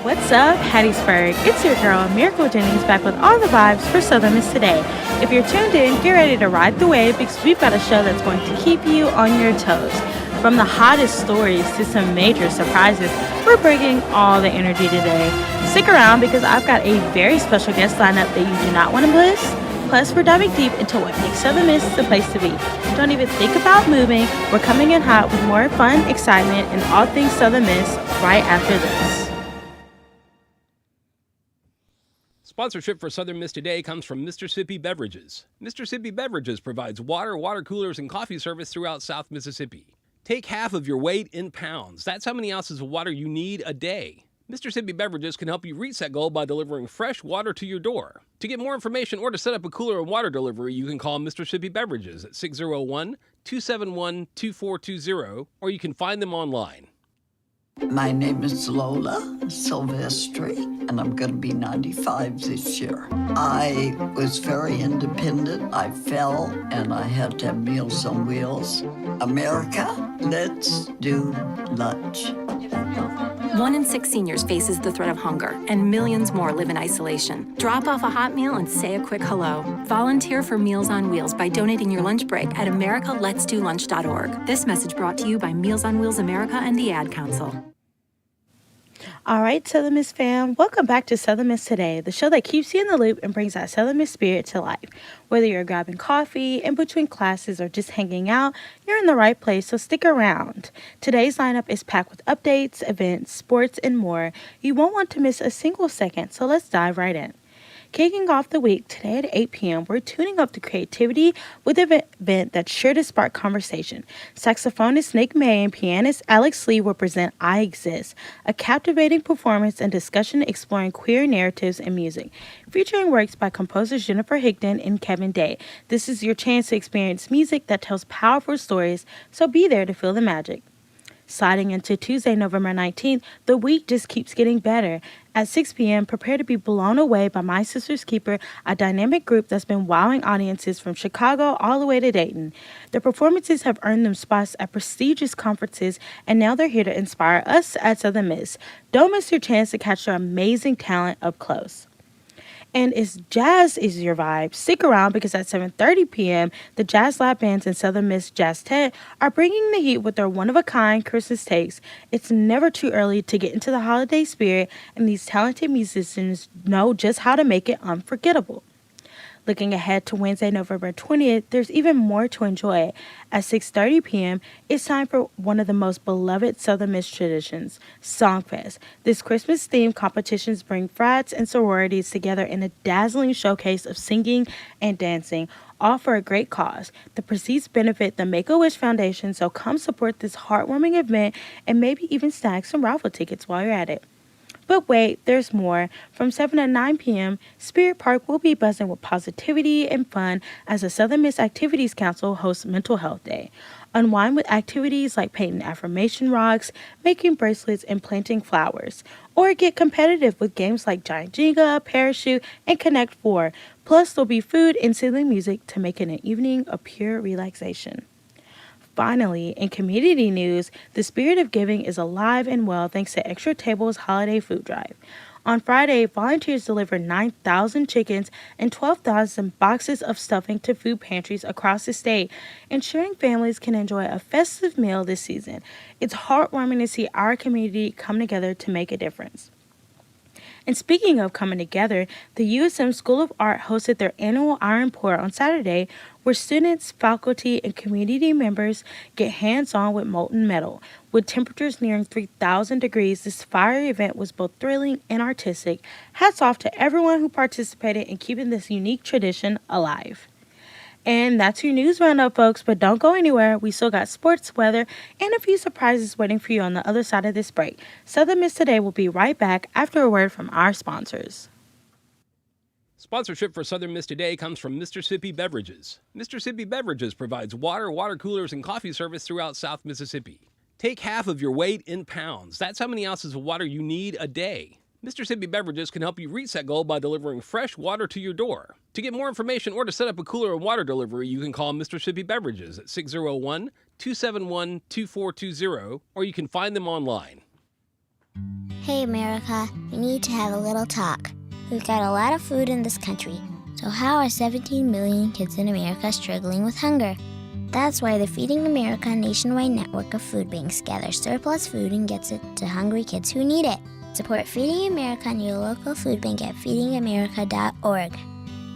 What's up, Hattiesburg? It's your girl, Miracle Jennings, back with all the vibes for Southern Miss today. If you're tuned in, get ready to ride the wave because we've got a show that's going to keep you on your toes. From the hottest stories to some major surprises, we're bringing all the energy today. Stick around because I've got a very special guest lineup that you do not want to miss. Plus, we're diving deep into what makes Southern Miss the place to be. Don't even think about moving. We're coming in hot with more fun, excitement, and all things Southern Miss right after this. Sponsorship for Southern Miss Today comes from Mississippi Beverages. Mississippi Beverages provides water coolers, and coffee service throughout South Mississippi. Take half of your weight in pounds. That's how many ounces of water you need a day. Mississippi Beverages can help you reach that goal by delivering fresh water to your door. To get more information or to set up a cooler and water delivery, you can call Mississippi Beverages at 601-271-2420, or you can find them online. My name is Lola Silvestri, and I'm going to be 95 this year. I was very independent. I fell, and I had to have Meals on Wheels. America, let's do lunch. 1 in 6 seniors faces the threat of hunger, and millions more live in isolation. Drop off a hot meal and say a quick hello. Volunteer for Meals on Wheels by donating your lunch break at americaletsdolunch.org. This message brought to you by Meals on Wheels America and the Ad Council. All right, Southern Miss fam, welcome back to Southern Miss Today, the show that keeps you in the loop and brings that Southern Miss spirit to life. Whether you're grabbing coffee, in between classes, or just hanging out, you're in the right place, so stick around. Today's lineup is packed with updates, events, sports, and more. You won't want to miss a single second, so let's dive right in. Kicking off the week today at 8 p.m., we're tuning up to creativity with an event that's sure to spark conversation. Saxophonist Nick May and pianist Alex Lee will present I Exist, a captivating performance and discussion exploring queer narratives in music, featuring works by composers Jennifer Higdon and Kevin Day. This is your chance to experience music that tells powerful stories, so be there to feel the magic. Sliding into Tuesday, November 19th, the week just keeps getting better. At 6 p.m., prepare to be blown away by My Sister's Keeper, a dynamic group that's been wowing audiences from Chicago all the way to Dayton. Their performances have earned them spots at prestigious conferences, and now they're here to inspire us at Southern Miss. Don't miss your chance to catch their amazing talent up close. And if jazz is your vibe, stick around because at 7:30 p.m., the Jazz Lab Bands and Southern Miss Jazz Tet are bringing the heat with their one-of-a-kind Christmas takes. It's never too early to get into the holiday spirit, and these talented musicians know just how to make it unforgettable. Looking ahead to Wednesday, November 20th, there's even more to enjoy. At 6:30 p.m., it's time for one of the most beloved Southern Miss traditions, Songfest. This Christmas-themed competitions bring frats and sororities together in a dazzling showcase of singing and dancing, all for a great cause. The proceeds benefit the Make-A-Wish Foundation, so come support this heartwarming event and maybe even snag some raffle tickets while you're at it. But wait, there's more. From 7 to 9 p.m., Spirit Park will be buzzing with positivity and fun as the Southern Miss Activities Council hosts Mental Health Day. Unwind with activities like painting affirmation rocks, making bracelets, and planting flowers. Or get competitive with games like Giant Jenga, Parachute, and Connect 4. Plus, there'll be food and soothing music to make it an evening of pure relaxation. Finally, in community news, the spirit of giving is alive and well thanks to Extra Table's holiday food drive. On Friday, volunteers delivered 9,000 chickens and 12,000 boxes of stuffing to food pantries across the state, ensuring families can enjoy a festive meal this season. It's heartwarming to see our community come together to make a difference. And speaking of coming together, the USM School of Art hosted their annual Iron Pour on Saturday, where students, faculty, and community members get hands-on with molten metal. With temperatures nearing 3,000 degrees, this fiery event was both thrilling and artistic. Hats off to everyone who participated in keeping this unique tradition alive. And that's your news roundup, folks, but don't go anywhere. We still got sports, weather, and a few surprises waiting for you on the other side of this break. Southern Miss Today will be right back after a word from our sponsors. Sponsorship for Southern Miss Today comes from Mississippi Beverages. Mississippi Beverages provides water coolers, and coffee service throughout South Mississippi. Take half of your weight in pounds. That's how many ounces of water you need a day. Mississippi Beverages can help you reach that goal by delivering fresh water to your door. To get more information or to set up a cooler and water delivery, you can call Mississippi Beverages at 601-271-2420, or you can find them online. Hey, America, we need to have a little talk. We've got a lot of food in this country, so how are 17 million kids in America struggling with hunger? That's why the Feeding America nationwide network of food banks gathers surplus food and gets it to hungry kids who need it. Support Feeding America and your local food bank at feedingamerica.org.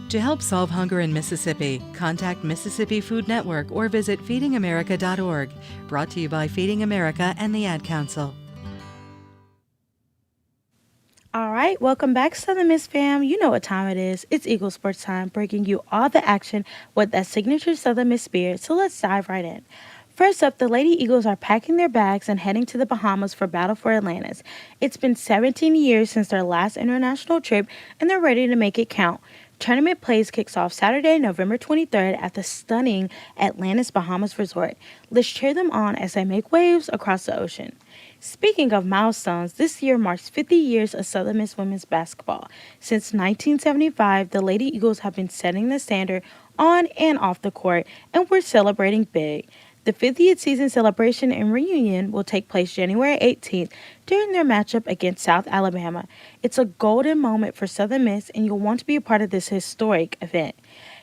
To help solve hunger in Mississippi, contact Mississippi Food Network or visit feedingamerica.org. Brought to you by Feeding America and the Ad Council. All right, welcome back, Southern Miss fam. You know what time it is. It's Eagle Sports time, bringing you all the action with that signature Southern Miss spirit. So let's dive right in. First up, the Lady Eagles are packing their bags and heading to the Bahamas for Battle for Atlantis. It's been 17 years since their last international trip, and they're ready to make it count. Tournament plays kicks off Saturday, November 23rd at the stunning Atlantis Bahamas Resort. Let's cheer them on as they make waves across the ocean. Speaking of milestones, this year marks 50 years of Southern Miss women's basketball. Since 1975, the Lady Eagles have been setting the standard on and off the court, and we're celebrating big. The 50th season celebration and reunion will take place January 18th during their matchup against South Alabama. It's a golden moment for Southern Miss, and you'll want to be a part of this historic event.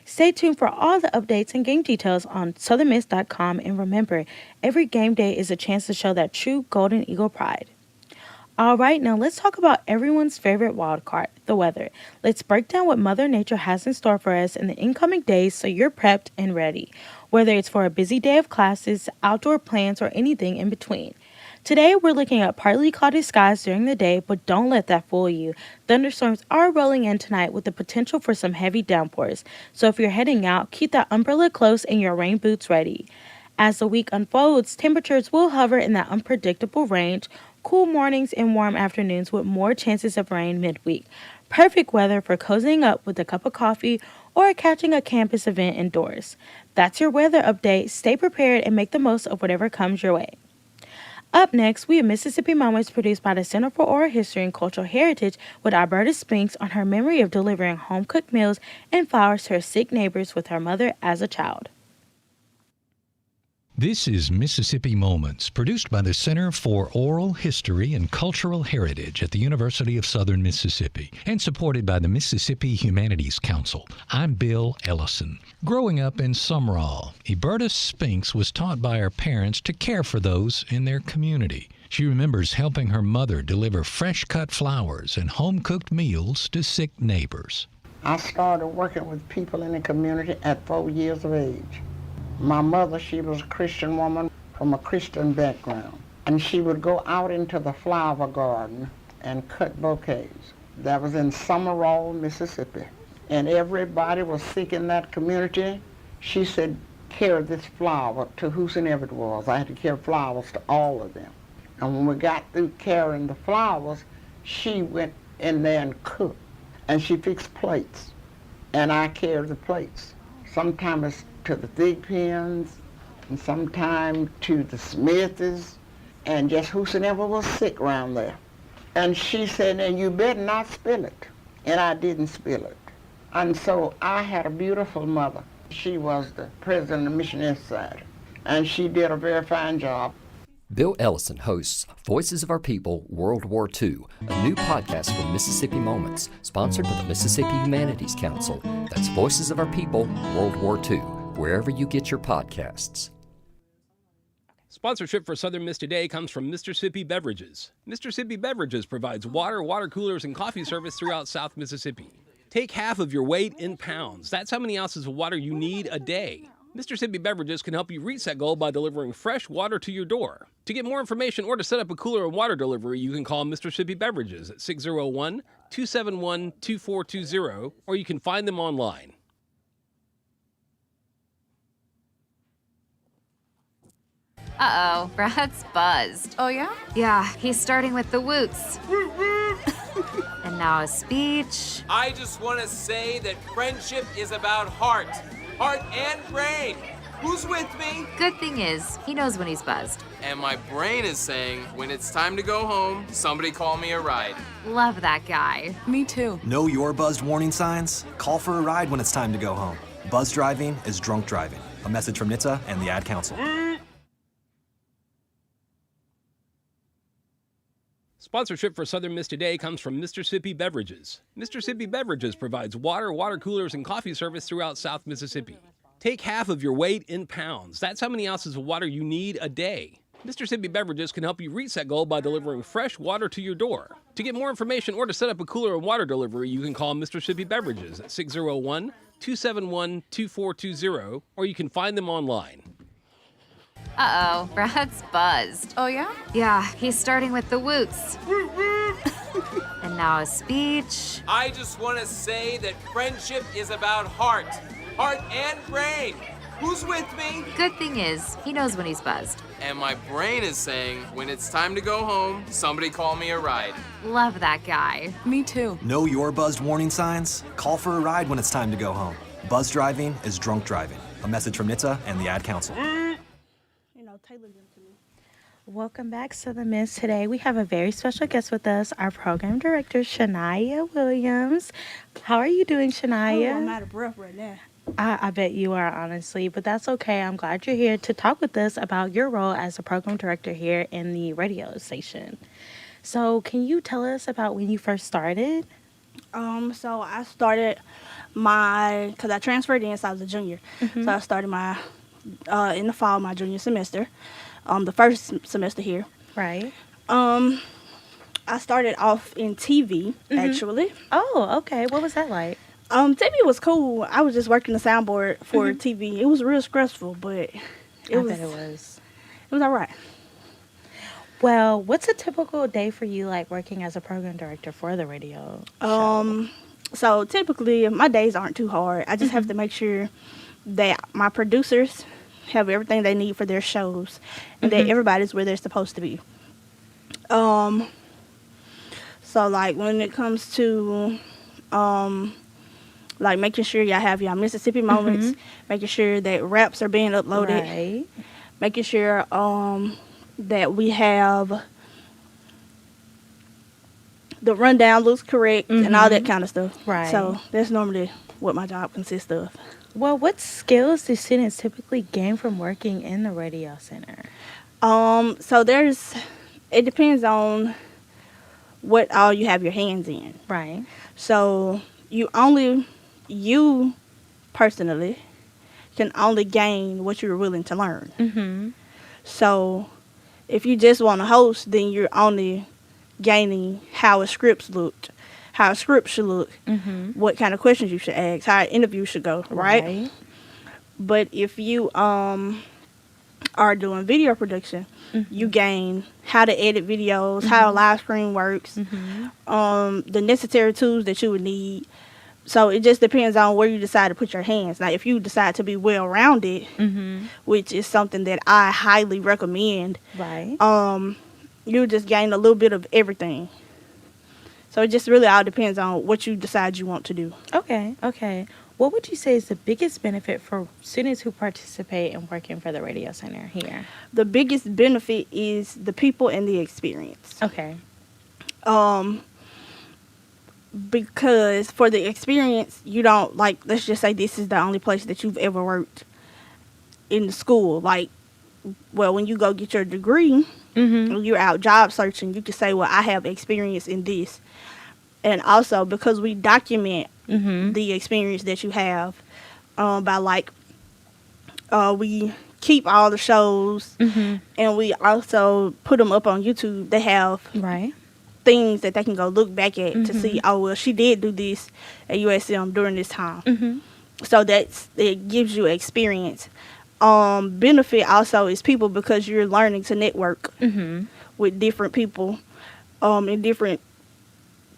Stay tuned for all the updates and game details on southernmiss.com, and remember, every game day is a chance to show that true Golden Eagle pride. All right, now let's talk about everyone's favorite wild card, the weather. Let's break down what Mother Nature has in store for us in the incoming days so you're prepped and ready, whether it's for a busy day of classes, outdoor plans, or anything in between. Today, we're looking at partly cloudy skies during the day, but don't let that fool you. Thunderstorms are rolling in tonight with the potential for some heavy downpours. So if you're heading out, keep that umbrella close and your rain boots ready. As the week unfolds, temperatures will hover in that unpredictable range, cool mornings and warm afternoons with more chances of rain midweek. Perfect weather for cozying up with a cup of coffee or catching a campus event indoors. That's your weather update. Stay prepared and make the most of whatever comes your way. Up next, we have Mississippi Moments produced by the Center for Oral History and Cultural Heritage with Alberta Spinks on her memory of delivering home-cooked meals and flowers to her sick neighbors with her mother as a child. This is Mississippi Moments, produced by the Center for Oral History and Cultural Heritage at the University of Southern Mississippi and supported by the Mississippi Humanities Council. I'm Bill Ellison. Growing up in Sumrall, Eberta Spinks was taught by her parents to care for those in their community. She remembers helping her mother deliver fresh-cut flowers and home-cooked meals to sick neighbors. I started working with people in the community at 4 years of age. My mother, she was a Christian woman from a Christian background, and she would go out into the flower garden and cut bouquets. That was in Sumrall, Mississippi. And everybody was sick in that community. She said, carry this flower to whosoever it was. I had to carry flowers to all of them. And when we got through carrying the flowers, she went in there and cooked. And she fixed plates, and I carried the plates. Sometimes to the Thigpens, and sometime to the Smithies, and just whosoever was sick around there. And she said, and you better not spill it. And I didn't spill it. And so I had a beautiful mother. She was the president of the Missionary Society, and she did a very fine job. Bill Ellison hosts Voices of Our People World War II, a new podcast from Mississippi Moments, sponsored by the Mississippi Humanities Council. That's Voices of Our People World War II, wherever you get your podcasts. Sponsorship for Southern Miss Today comes from Mr. Sippy Beverages. Mr. Sippy Beverages provides water, water coolers, and coffee service throughout South Mississippi. Take half of your weight in pounds. That's how many ounces of water you need a day. Mr. Sippy Beverages can help you reach that goal by delivering fresh water to your door. To get more information or to set up a cooler and water delivery, you can call Mr. Sippy Beverages at 601-271-2420, or you can find them online. Uh-oh, Brad's buzzed. Oh, yeah? Yeah, he's starting with the woots. And now a speech. I just want to say that friendship is about heart and brain. Who's with me? Good thing is, he knows when he's buzzed. And my brain is saying, when it's time to go home, somebody call me a ride. Love that guy. Me too. Know your buzzed warning signs? Call for a ride when it's time to go home. Buzz driving is drunk driving. A message from NHTSA and the Ad Council. Sponsorship for Southern Miss Today comes from Mr. Sippy Beverages. Mr. Sippy Beverages provides water, water coolers, and coffee service throughout South Mississippi. Take half of your weight in pounds. That's how many ounces of water you need a day. Mr. Sippy Beverages can help you reach that goal by delivering fresh water to your door. To get more information or to set up a cooler and water delivery, you can call Mr. Sippy Beverages at 601-271-2420, or you can find them online. Uh-oh, Brad's buzzed. Oh, yeah? Yeah, he's starting with the woots. And now a speech. I just want to say that friendship is about heart and brain. Who's with me? Good thing is, he knows when he's buzzed. And my brain is saying, when it's time to go home, somebody call me a ride. Love that guy. Me too. Know your buzzed warning signs? Call for a ride when it's time to go home. Buzz driving is drunk driving. A message from NHTSA and the Ad Council. Welcome back, Southern Miss. Today we have a very special guest with us, our program director, Shania Williams. How are you doing, Shania? Oh, I'm out of breath right now. I bet you are, honestly, but that's okay. I'm glad you're here to talk with us about your role as a program director here in the radio station. So can you tell us about when you first started? So I started because I transferred in, so I was a junior. Mm-hmm. So I started in the fall, my junior semester, the first semester here. Right. I started off in TV, actually. Oh, okay. What was that like? TV was cool. I was just working the soundboard for TV. It was real stressful, but I bet it was. It was all right. Well, what's a typical day for you, like working as a program director for the radio show? So typically my days aren't too hard. I just have to make sure that my producers have everything they need for their shows and that everybody's where they're supposed to be. So like when it comes to like making sure y'all have y'all Mississippi moments, making sure that raps are being uploaded, Right. making sure that we have the rundown looks correct and all that kind of stuff. Right. So that's normally what my job consists of. Well, what skills do students typically gain from working in the radio center? So it depends on what all you have your hands in. Right. So you personally can only gain what you're willing to learn. Mm-hmm. So if you just want to host, then you're only gaining how a script should look, what kind of questions you should ask, how an interview should go, right? But if you are doing video production, you gain how to edit videos, how a live stream works, the necessary tools that you would need. So it just depends on where you decide to put your hands. Now, if you decide to be well-rounded, which is something that I highly recommend, Right. You just gain a little bit of everything. So it just really all depends on what you decide you want to do. Okay. What would you say is the biggest benefit for students who participate in working for the radio center here? The biggest benefit is the people and the experience. Okay. Because for the experience, you don't, like, let's just say this is the only place that you've ever worked in the school. Like, well, when you go get your degree, when you're out job searching, you can say, well, I have experience in this. And also, because we document the experience that you have by, like, we keep all the shows, and we also put them up on YouTube. They have things that they can go look back at to see, oh, well, she did do this at USM during this time. So it gives you experience. Benefit also is people, because you're learning to network with different people in different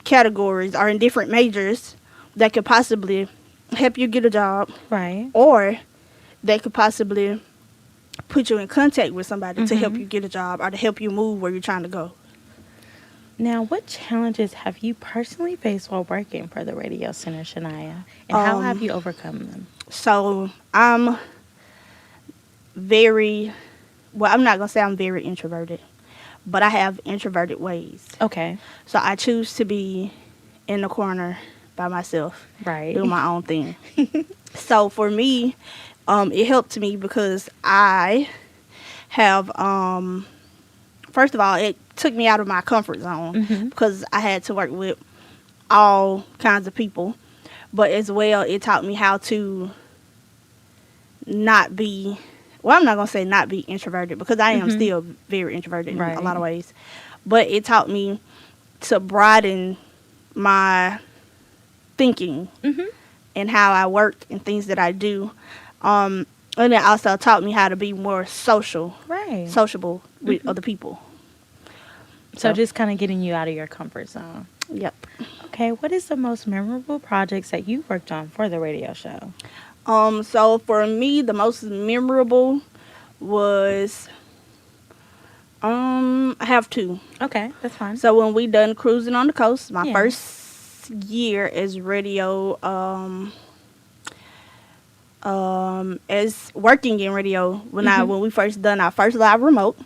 categories or in different majors that could possibly help you get a job, Right. or they could possibly put you in contact with somebody to help you get a job or to help you move where you're trying to go. Now, what challenges have you personally faced while working for the radio center, Shania? And how have you overcome them? So I'm I'm not going to say I'm very introverted, but I have introverted ways. Okay. So I choose to be in the corner by myself, Right. doing my own thing. So for me, it helped me because I have first of all, it took me out of my comfort zone because I had to work with all kinds of people. But as well, it taught me how to not be, well, I'm not going to say not be introverted because I am still very introverted in a lot of ways. But it taught me to broaden my thinking and how I work and things that I do. And it also taught me how to be more sociable with other people. So just kind of getting you out of your comfort zone. Yep. Okay, what is the most memorable projects that you've worked on for the radio show? So for me, the most memorable was, I have two. Okay, that's fine. So when we done Cruising on the Coast, my first year as radio, as working in radio, when we first done our first live remote,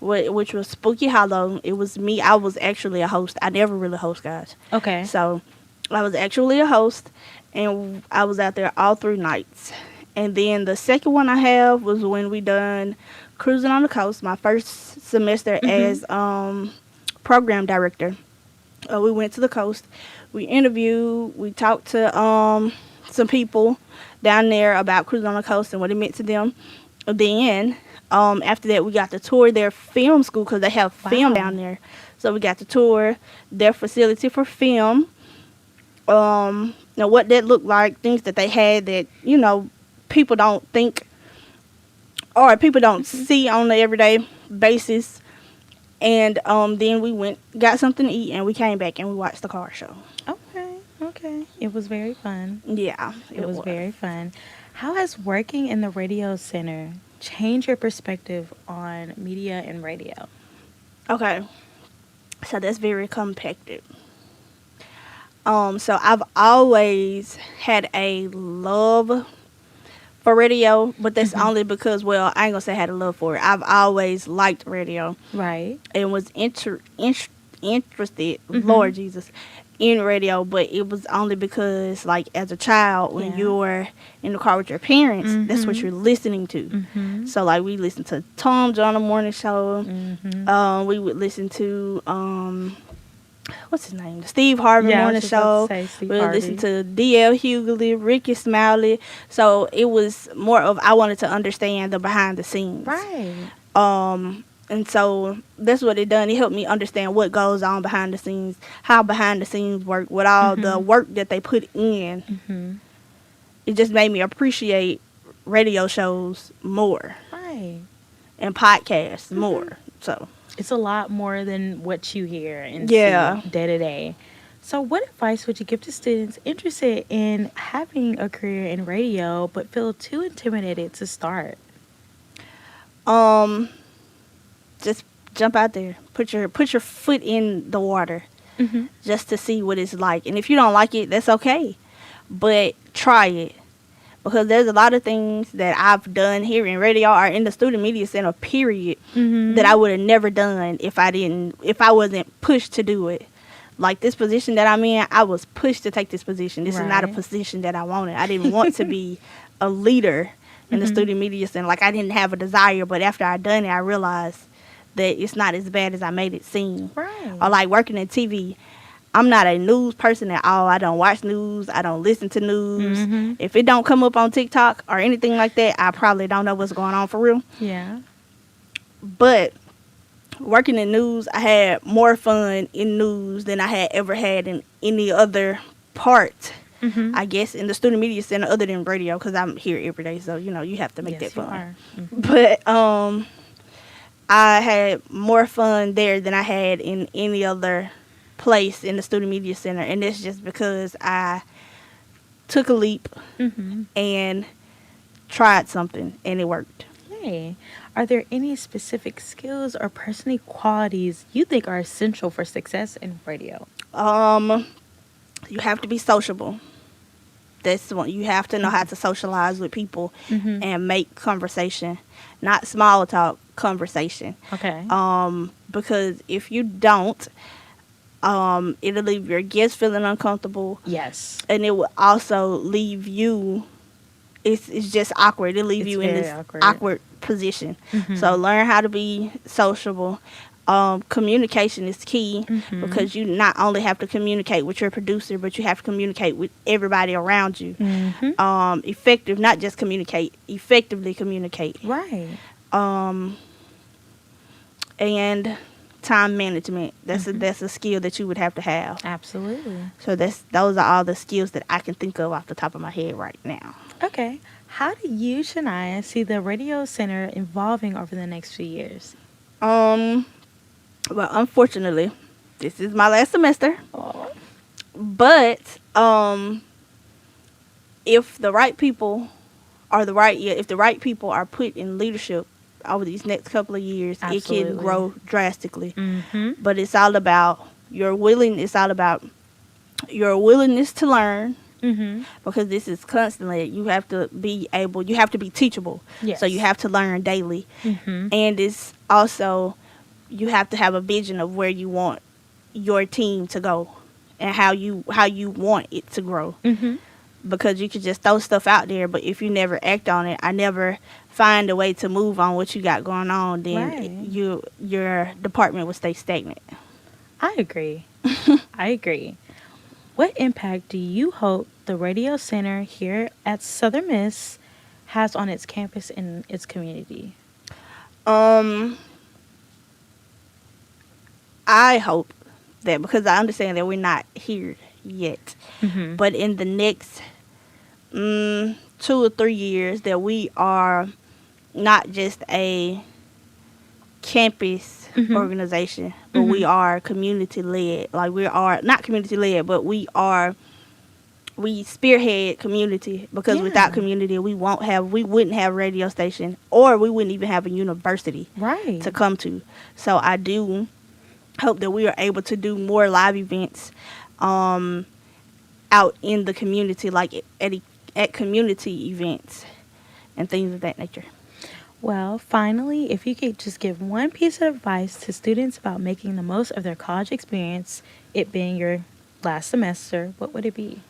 which was Spooky Hollow. It was me. I was actually a host. I never really host, guys. Okay. So I was actually a host, and I was out there all 3 nights. And then the second one I have was when we done Cruising on the Coast, my first semester as program director. We went to the coast. We interviewed. We talked to some people down there about Cruising on the Coast and what it meant to them. Then after that, we got to tour their film school because they have film down there. So we got to tour their facility for film. What that looked like, things that they had that, people don't think or people don't see on the everyday basis. And then we got something to eat, and we came back and we watched the car show. Okay. It was very fun. Yeah, it was very fun. How has working in the radio center changed your perspective on media and radio? Okay, so that's very compacted. So I've always had a love for radio, but that's only because, well, I ain't gonna say I had a love for it. I've always liked radio, right? And was interested, Lord Jesus, in radio, but it was only because, like, as a child, when you're in the car with your parents, that's what you're listening to. So, like, we listened to Tom John the Morning Show. We would listen to what's his name? The Steve Harvey Morning Show. We would listen to D.L. Hughley, Ricky Smiley. So it was more of, I wanted to understand the behind the scenes. Right. And so that's what it done. It helped me understand what goes on behind the scenes, how behind the scenes work, with all the work that they put in. It just made me appreciate radio shows more. Right. And podcasts more. So it's a lot more than what you hear and see day to day. So what advice would you give to students interested in having a career in radio but feel too intimidated to start? Just jump out there. Put your foot in the water just to see what it's like. And if you don't like it, that's okay. But try it. Because there's a lot of things that I've done here in radio or in the student media center, period, that I would have never done if I wasn't pushed to do it. Like this position that I'm in, I was pushed to take this position. This is not a position that I wanted. I didn't want to be a leader in the student media center. Like, I didn't have a desire, but after I done it, I realized that it's not as bad as I made it seem. Right. Or like working in TV. I'm not a news person at all. I don't watch news. I don't listen to news. If it don't come up on TikTok or anything like that, I probably don't know what's going on for real. Yeah. But working in news, I had more fun in news than I had ever had in any other part, I guess, in the student media center other than radio, because I'm here every day. So, you have to make that fun. But I had more fun there than I had in any other place in the student media center, and it's just because I took a leap and tried something, and it worked. Hey, are there any specific skills or personal qualities you think are essential for success in radio? You have to be sociable. That's one. You have to know how to socialize with people and make conversation, not small talk, conversation. Okay. Because if you don't, it'll leave your guests feeling uncomfortable. Yes. And it will also leave you, it's just awkward. It'll leave you in this awkward position. So learn how to be sociable. Communication is key because you not only have to communicate with your producer, but you have to communicate with everybody around you. Effective, not just communicate, effectively communicate. Right. And time management. That's a skill that you would have to have. Absolutely. So those are all the skills that I can think of off the top of my head right now. Okay. How do you, Shania, see the Radio Center evolving over the next few years? Well, unfortunately, this is my last semester. Aww. But if the right people are put in leadership over these next couple of years, it can grow drastically. But it's all about your willingness to learn. Because this is constantly, you have to be teachable. Yes. So you have to learn daily. And it's also, you have to have a vision of where you want your team to go and how you want it to grow. Because you could just throw stuff out there, but if you never act on it, I never find a way to move on what you got going on, then your department will stay stagnant. I agree. I agree. What impact do you hope the Radio Center here at Southern Miss has on its campus and its community? I hope that, because I understand that we're not here yet, but in the next 2 or 3 years, that we are not just a campus organization, but we are community-led. Like, we are not community-led, but we spearhead community, because without community, we wouldn't have a radio station, or we wouldn't even have a university to come to. So I do hope that we are able to do more live events out in the community, like at community events and things of that nature. Well, finally, if you could just give one piece of advice to students about making the most of their college experience, it being your last semester, what would it be?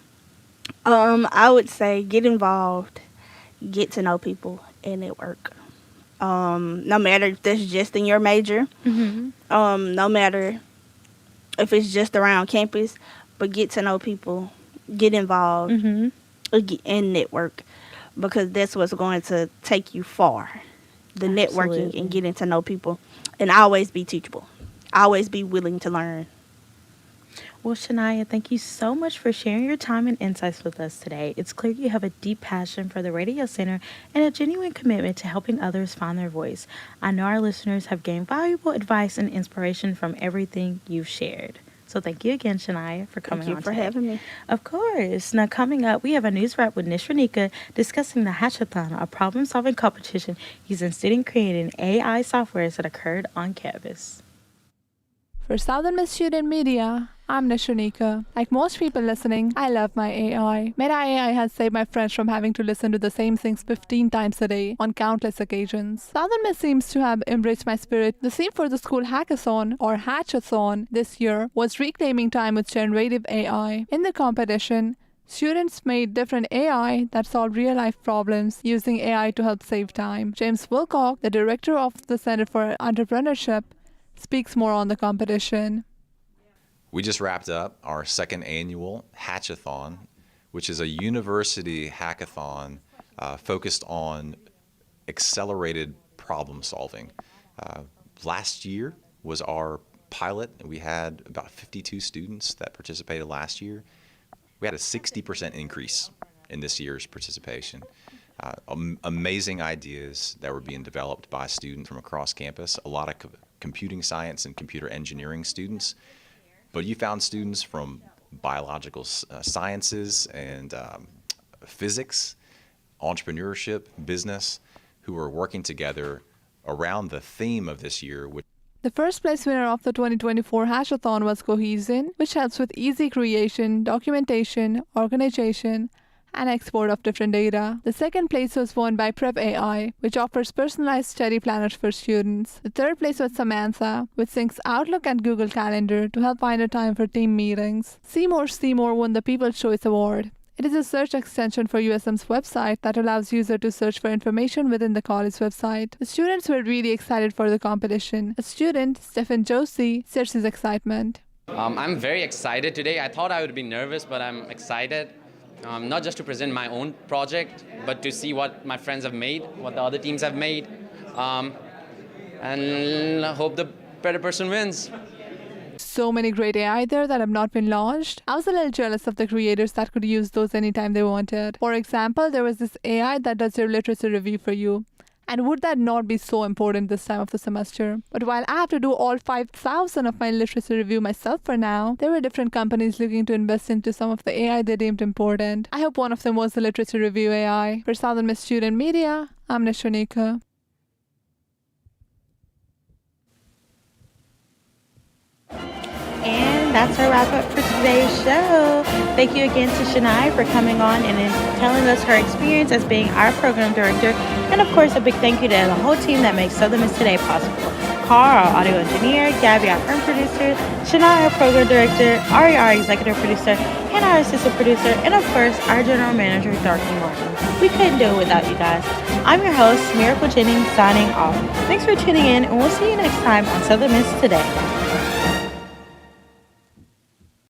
I would say get involved, get to know people, and network. No matter if that's just in your major, no matter if it's just around campus, but get to know people, get involved, and network, because that's what's going to take you far. The networking and getting to know people, and always be teachable, always be willing to learn. Well, Shania, thank you so much for sharing your time and insights with us today. It's clear you have a deep passion for the Radio Center and a genuine commitment to helping others find their voice. I know our listeners have gained valuable advice and inspiration from everything you've shared. So thank you again, Shania, for coming on today. Thank you for having me. Of course. Now, coming up, we have a news wrap with Nishranika discussing the Hatchathon, a problem-solving competition using student-created AI softwares that occurred on campus. For Southern Miss Student Media, I'm Nishranika. Like most people listening, I love my AI. Meta AI has saved my friends from having to listen to the same things 15 times a day on countless occasions. Southern Miss seems to have embraced my spirit. The theme for the school hackathon, or Hatchathon, this year was reclaiming time with generative AI. In the competition, students made different AI that solved real-life problems using AI to help save time. James Wilcock, the director of the Center for Entrepreneurship, speaks more on the competition. We just wrapped up our second annual Hatchathon, which is a university hackathon focused on accelerated problem solving. Last year was our pilot, and we had about 52 students that participated last year. We had a 60% increase in this year's participation. Amazing ideas that were being developed by students from across campus, a lot of computing science and computer engineering students, but you found students from biological sciences and physics, entrepreneurship, business, who were working together around the theme of this year. The first place winner of the 2024 Hatchathon was Cohesion, which helps with easy creation, documentation, organization, and export of different data. The second place was won by Prep AI, which offers personalized study planners for students. The third place was Samantha, which syncs Outlook and Google Calendar to help find a time for team meetings. Seymour won the People's Choice Award, It is a search extension for USM's website that allows users to search for information within the college website. The students were really excited for the competition. A student, Stephen Josie, shares his excitement. I'm very excited today. I thought I would be nervous, but I'm excited. Not just to present my own project, but to see what my friends have made, what the other teams have made, and I hope the better person wins. So many great AI there that have not been launched. I was a little jealous of the creators that could use those anytime they wanted. For example, there was this AI that does your literature review for you. And would that not be so important this time of the semester? But while I have to do all 5,000 of my literature review myself for now, there were different companies looking to invest into some of the AI they deemed important. I hope one of them was the literature review AI. For Southern Miss Student Media, I'm Nishanika. And that's our wrap up for today's show. Thank you again to Shania for coming on and telling us her experience as being our program director. And of course, a big thank you to the whole team that makes Southern Miss Today possible. Carl, our audio engineer, Gabby, our film producer, Shania, our program director, Ari, our executive producer, and our assistant producer, and of course, our general manager, Darky Martin. We couldn't do it without you guys. I'm your host, Miracle Jennings, signing off. Thanks for tuning in, and we'll see you next time on Southern Miss Today.